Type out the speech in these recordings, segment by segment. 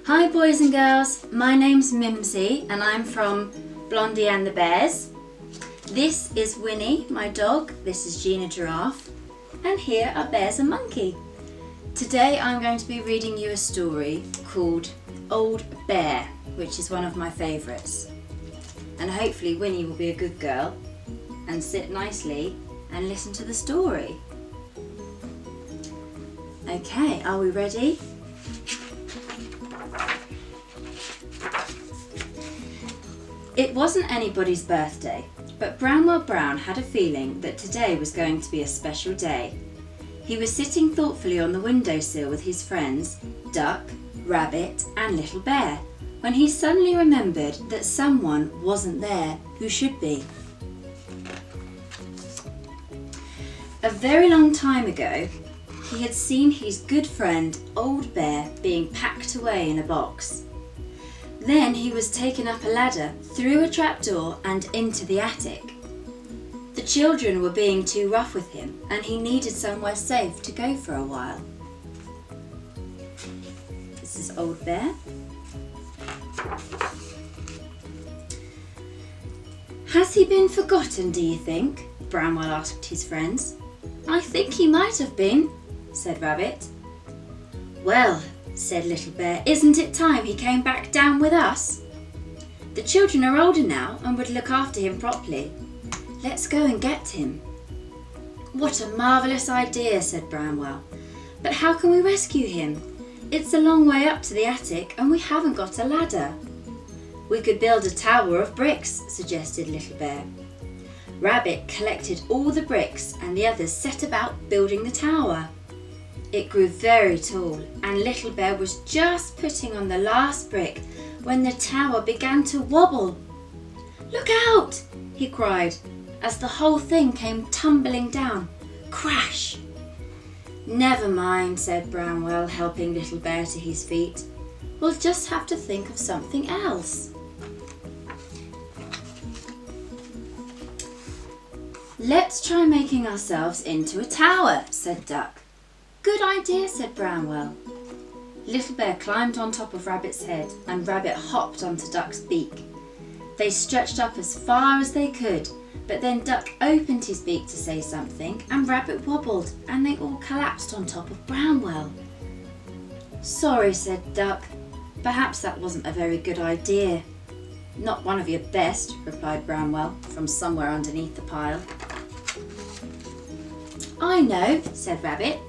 Hi boys and girls, my name's Mimsi and I'm from Blondie and the Bears. This is Winnie, my dog, this is Gina Giraffe, and here are Bears and Monkey. Today I'm going to be reading you a story called Old Bear, which is one of my favourites. And hopefully Winnie will be a good girl and sit nicely and listen to the story. Okay, are we ready? It wasn't anybody's birthday, but Bramwell Brown had a feeling that today was going to be a special day. He was sitting thoughtfully on the windowsill with his friends, Duck, Rabbit and Little Bear, when he suddenly remembered that someone wasn't there who should be. A very long time ago, he had seen his good friend Old Bear being packed away in a box. Then he was taken up a ladder, through a trapdoor and into the attic. The children were being too rough with him and he needed somewhere safe to go for a while. This is Old Bear. Has he been forgotten, do you think? Bramwell asked his friends. I think he might have been, said Rabbit. Well, said Little Bear, isn't it time he came back down with us? The children are older now and would look after him properly. Let's go and get him. What a marvellous idea, said Bramwell. But how can we rescue him? It's a long way up to the attic and we haven't got a ladder. We could build a tower of bricks, suggested Little Bear. Rabbit collected all the bricks and the others set about building the tower. It grew very tall and Little Bear was just putting on the last brick when the tower began to wobble. Look out, he cried as the whole thing came tumbling down. Crash! Never mind, said Bramwell, helping Little Bear to his feet. We'll just have to think of something else. Let's try making ourselves into a tower, said Duck. Good idea, said Bramwell. Little Bear climbed on top of Rabbit's head and Rabbit hopped onto Duck's beak. They stretched up as far as they could, but then Duck opened his beak to say something and Rabbit wobbled and they all collapsed on top of Bramwell. Sorry, said Duck. Perhaps that wasn't a very good idea. Not one of your best, replied Bramwell from somewhere underneath the pile. I know, said Rabbit.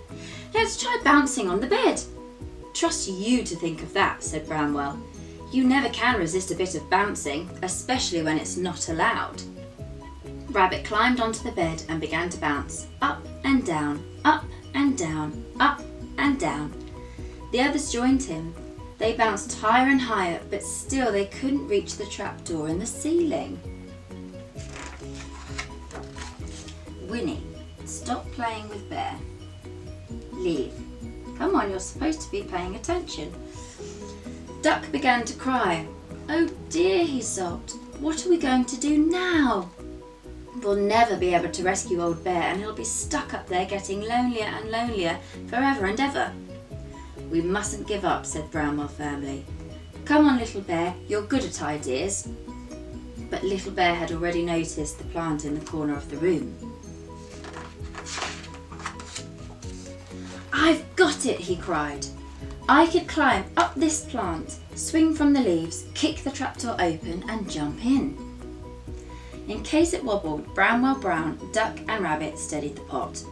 Let's try bouncing on the bed. Trust you to think of that, said Bramwell. You never can resist a bit of bouncing, especially when it's not allowed. Rabbit climbed onto the bed and began to bounce, up and down, up and down, up and down. The others joined him. They bounced higher and higher, but still they couldn't reach the trapdoor in the ceiling. Winnie, stop playing with Bear. Leave. Come on, you're supposed to be paying attention. Duck began to cry. Oh dear, he sobbed. What are we going to do now? We'll never be able to rescue Old Bear and he'll be stuck up there getting lonelier and lonelier forever and ever. We mustn't give up, said Bramwell firmly. Come on, Little Bear, you're good at ideas. But Little Bear had already noticed the plant in the corner of the room. I've got it, he cried. I could climb up this plant, swing from the leaves, kick the trapdoor open and jump in. In case it wobbled, Bramwell Brown, Duck and Rabbit steadied the pot.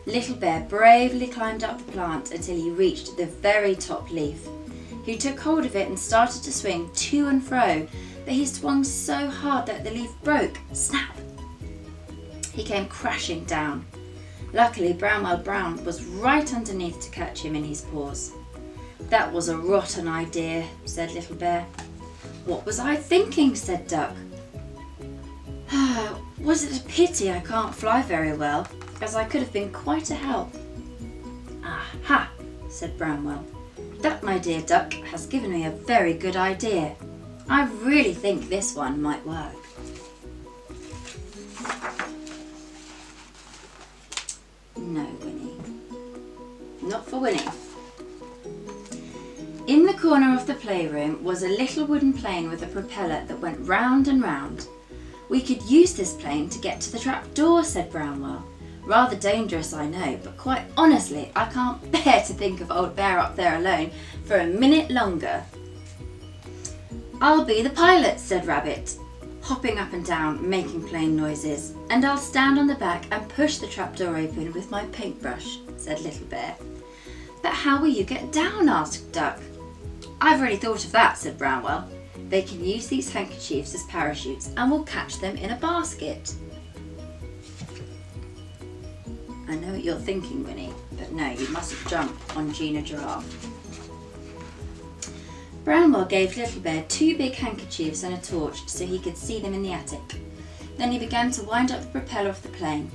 Little Bear bravely climbed up the plant until he reached the very top leaf. He took hold of it and started to swing to and fro, but he swung so hard that the leaf broke. Snap! He came crashing down. Luckily, Bramwell Brown was right underneath to catch him in his paws. That was a rotten idea, said Little Bear. What was I thinking, said Duck. Was it a pity I can't fly very well, as I could have been quite a help? Aha, said Bramwell. That, my dear Duck, has given me a very good idea. I really think this one might work. No, Winnie. Not for Winnie. In the corner of the playroom was a little wooden plane with a propeller that went round and round. We could use this plane to get to the trapdoor, said Brownwell. Rather dangerous, I know, but quite honestly, I can't bear to think of Old Bear up there alone for a minute longer. I'll be the pilot, said Rabbit, hopping up and down, making plane noises, and I'll stand on the back and push the trapdoor open with my paintbrush, said Little Bear. But how will you get down? Asked Duck. I've already thought of that, said Brownwell. They can use these handkerchiefs as parachutes and we'll catch them in a basket. I know what you're thinking, Winnie, but no, you mustn't jump on Gina Giraffe. Brownwell gave Little Bear 2 big handkerchiefs and a torch so he could see them in the attic. Then he began to wind up the propeller of the plane.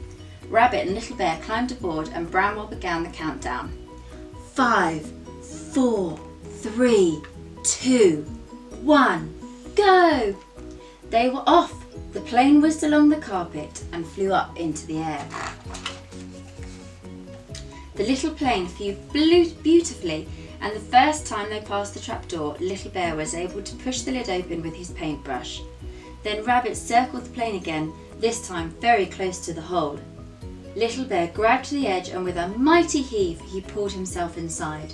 Rabbit and Little Bear climbed aboard and Brownwell began the countdown. 5, 4, 3, 2, 1, go! They were off. The plane whizzed along the carpet and flew up into the air. The little plane flew beautifully, and the first time they passed the trapdoor, Little Bear was able to push the lid open with his paintbrush. Then Rabbit circled the plane again, this time very close to the hole. Little Bear grabbed to the edge and with a mighty heave he pulled himself inside.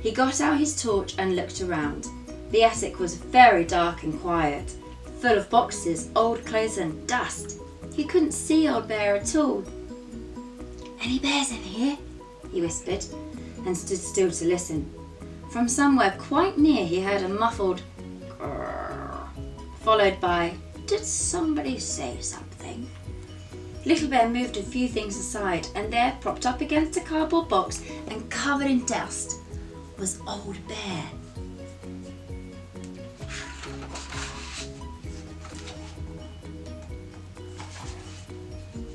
He got out his torch and looked around. The attic was very dark and quiet, full of boxes, old clothes and dust. He couldn't see Old Bear at all. Any bears in here? He whispered and stood still to listen. From somewhere quite near he heard a muffled grrr, followed by, did somebody say something? Little Bear moved a few things aside and there, propped up against a cardboard box and covered in dust, was Old Bear.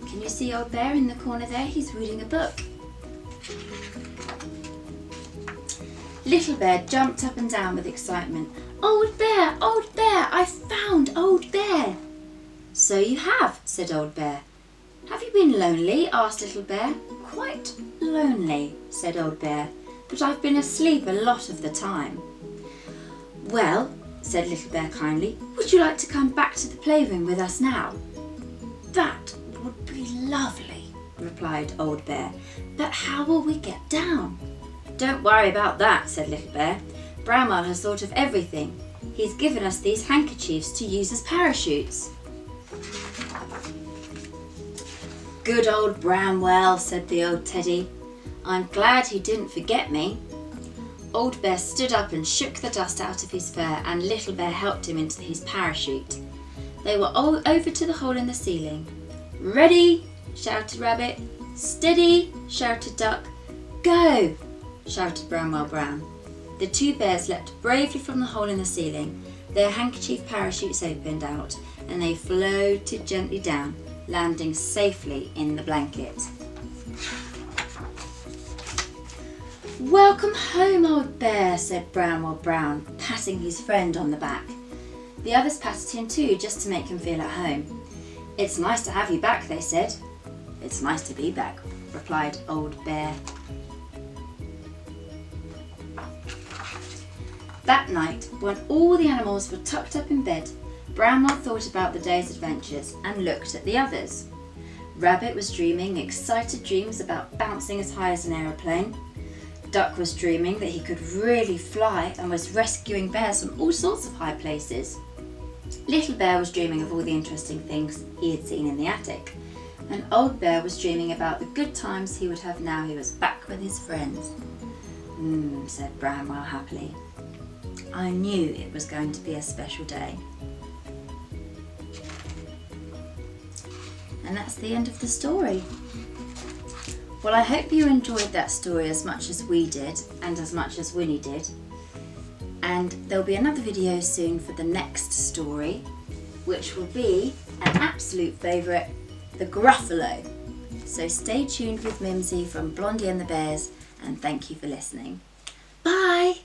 Can you see Old Bear in the corner there? He's reading a book. Little Bear jumped up and down with excitement. Old Bear! Old Bear! I found Old Bear! So you have, said Old Bear. Have you been lonely? Asked Little Bear. Quite lonely, said Old Bear, but I've been asleep a lot of the time. Well, said Little Bear kindly, would you like to come back to the playroom with us now? That would be lovely, replied Old Bear, but how will we get down? Don't worry about that, said Little Bear. Brownwell has thought of everything. He's given us these handkerchiefs to use as parachutes. Good old Brownwell, said the old teddy. I'm glad he didn't forget me. Old Bear stood up and shook the dust out of his fur and Little Bear helped him into his parachute. They were all over to the hole in the ceiling. Ready, shouted Rabbit. Steady, shouted Duck. Go, shouted Brownwell Brown. The 2 bears leapt bravely from the hole in the ceiling. Their handkerchief parachutes opened out and they floated gently down, landing safely in the blanket. Welcome home, Old Bear, said Brownwell Brown, patting his friend on the back. The others patted him too, just to make him feel at home. It's nice to have you back, they said. It's nice to be back, replied Old Bear. That night, when all the animals were tucked up in bed, Brownwell thought about the day's adventures and looked at the others. Rabbit was dreaming excited dreams about bouncing as high as an aeroplane. Duck was dreaming that he could really fly and was rescuing bears from all sorts of high places. Little Bear was dreaming of all the interesting things he had seen in the attic. And Old Bear was dreaming about the good times he would have now he was back with his friends. Said Brownwell happily. I knew it was going to be a special day. And that's the end of the story. Well, I hope you enjoyed that story as much as we did and as much as Winnie did. And there'll be another video soon for the next story, which will be an absolute favourite, the Gruffalo. So stay tuned with Mimsi from Blondie and the Bears and thank you for listening. Bye!